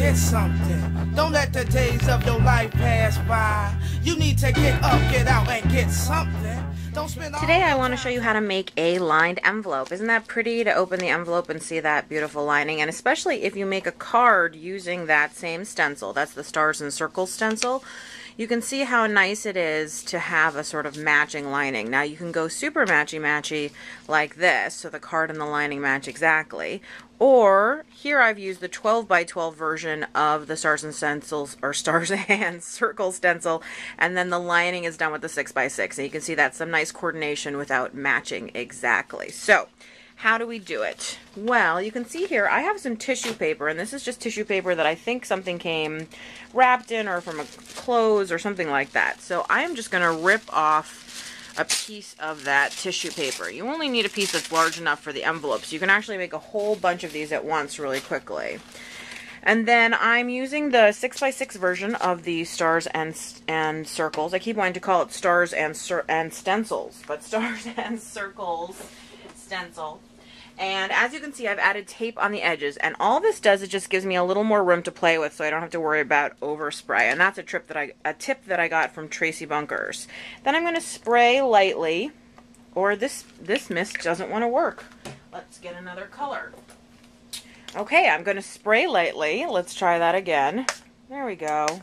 get something. Don't let the days of your life pass by. You need to get up, get out, and get something. Don't spend all Today I want to show you how to make a lined envelope. Isn't that pretty to open the envelope and see that beautiful lining? And especially if you make a card using that same stencil, that's the stars and circles stencil, you can see how nice it is to have a sort of matching lining. Now you can go super matchy-matchy like this, so the card and the lining match exactly. Or here I've used the 12 by 12 version of the stars and stencils, or stars and circles stencil, and then the lining is done with the 6 by 6. And you can see that's some nice coordination without matching exactly. So how do we do it? Well, you can see here I have some tissue paper, and this is just tissue paper that I think something came wrapped in or from a clothes or something like that. So I'm just going to rip off a piece of that tissue paper. You only need a piece that's large enough for the envelope, so you can actually make a whole bunch of these at once really quickly. And then I'm using the 6 by 6 version of the stars and circles. I keep wanting to call it stars and stencils, but stars and circles stencil. And as you can see, I've added tape on the edges, and all this does is just gives me a little more room to play with, so I don't have to worry about overspray. And that's a tip that I got from Tracy Bunkers. Then I'm going to spray lightly, or this mist doesn't want to work. Let's get another color. Okay, I'm going to spray lightly. Let's try that again. There we go.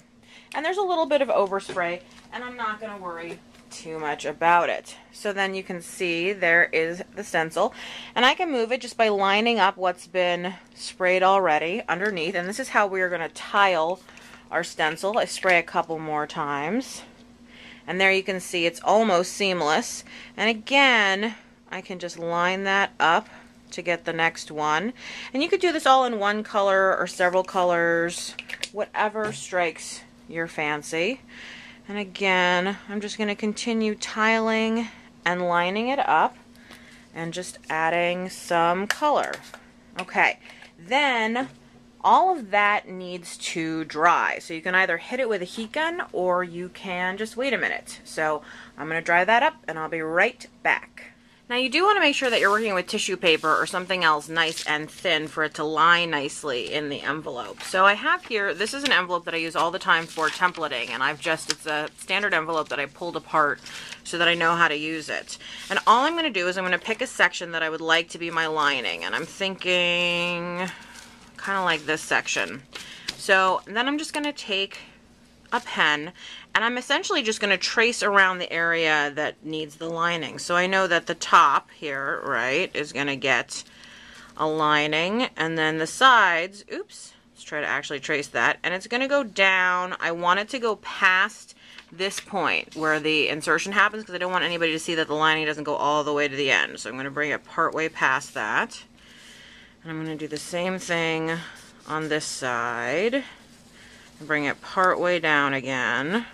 And there's a little bit of overspray, and I'm not going to worry too much about it. So then you can see there is the stencil, and I can move it just by lining up what's been sprayed already underneath. And this is how we are going to tile our stencil. I spray a couple more times, and there you can see it's almost seamless. And again, I can just line that up to get the next one. And you could do this all in one color or several colors, whatever strikes your fancy. And again, I'm just going to continue tiling and lining it up and just adding some color. Okay, then all of that needs to dry. So you can either hit it with a heat gun or you can just wait a minute. So I'm going to dry that up and I'll be right back. Now you do want to make sure that you're working with tissue paper or something else nice and thin for it to lie nicely in the envelope. So I have here, this is an envelope that I use all the time for templating, and it's a standard envelope that I pulled apart so that I know how to use it. And all I'm going to do is I'm going to pick a section that I would like to be my lining, and I'm thinking kind of like this section. So then I'm just going to take a pen, and I'm essentially just going to trace around the area that needs the lining. So I know that the top here, right, is going to get a lining, and then the sides, oops, let's try to actually trace that, and it's going to go down. I want it to go past this point where the insertion happens, because I don't want anybody to see that the lining doesn't go all the way to the end. So I'm going to bring it part way past that, and I'm going to do the same thing on this side. Bring it part way down again.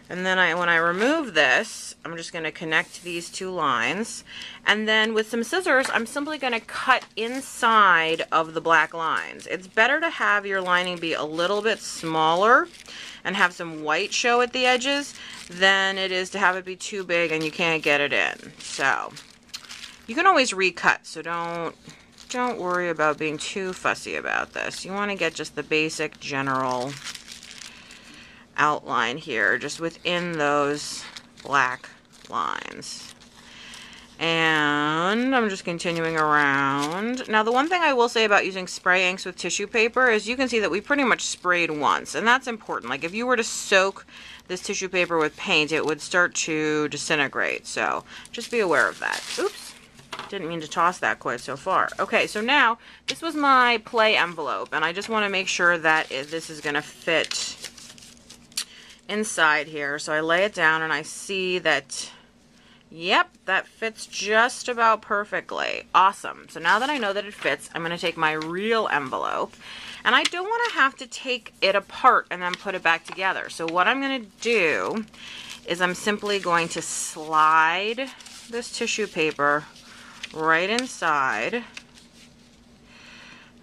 And then when I remove this, I'm just going to connect these two lines. And then with some scissors, I'm simply going to cut inside of the black lines. It's better to have your lining be a little bit smaller and have some white show at the edges than it is to have it be too big and you can't get it in. So you can always recut, so don't worry about being too fussy about this. You want to get just the basic general outline here, just within those black lines. And I'm just continuing around. Now the one thing I will say about using spray inks with tissue paper is you can see that we pretty much sprayed once, and that's important. Like if you were to soak this tissue paper with paint, it would start to disintegrate. So just be aware of that. Oops. Didn't mean to toss that quite so far. Okay, so now this was my play envelope, and I just want to make sure that this is going to fit inside here. So I lay it down and I see that, yep, that fits just about perfectly. Awesome. So now that I know that it fits, I'm going to take my real envelope, and I don't want to have to take it apart and then put it back together. So what I'm going to do is I'm simply going to slide this tissue paper right inside,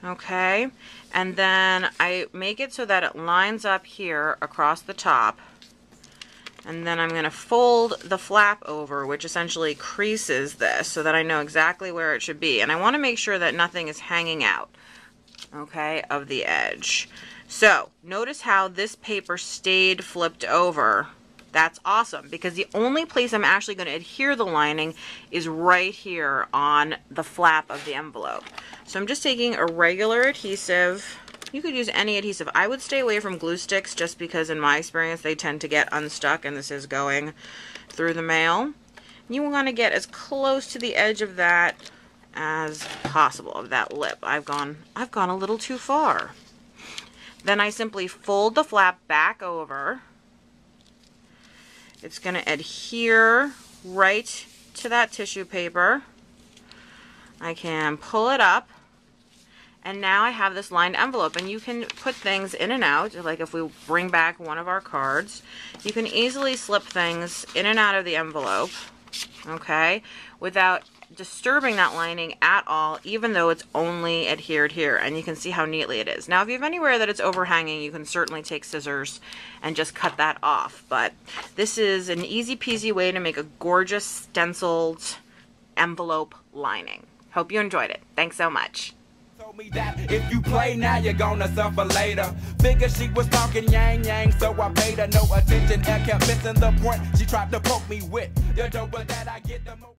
okay, and then I make it so that it lines up here across the top, and then I'm going to fold the flap over, which essentially creases this so that I know exactly where it should be. And I want to make sure that nothing is hanging out. okay, of the edge. So notice how this paper stayed flipped over. That's awesome, because the only place I'm actually going to adhere the lining is right here on the flap of the envelope. So I'm just taking a regular adhesive. You could use any adhesive. I would stay away from glue sticks just because in my experience they tend to get unstuck, and this is going through the mail. You want to get as close to the edge of that as possible, of that lip. I've gone a little too far. Then I simply fold the flap back over. It's going to adhere right to that tissue paper. I can pull it up, and now I have this lined envelope, and you can put things in and out. Like if we bring back one of our cards, you can easily slip things in and out of the envelope, okay, without disturbing that lining at all, even though it's only adhered here, and you can see how neatly it is. Now if you have anywhere that it's overhanging, you can certainly take scissors and just cut that off, but this is an easy peasy way to make a gorgeous stenciled envelope lining. Hope you enjoyed it. Thanks so much. Told me that if you play now, you're gonna suffer later. Figured she was talking yang yang, so I paid her no attention. I kept missing the point she tried to poke me with. The dope that I get the most.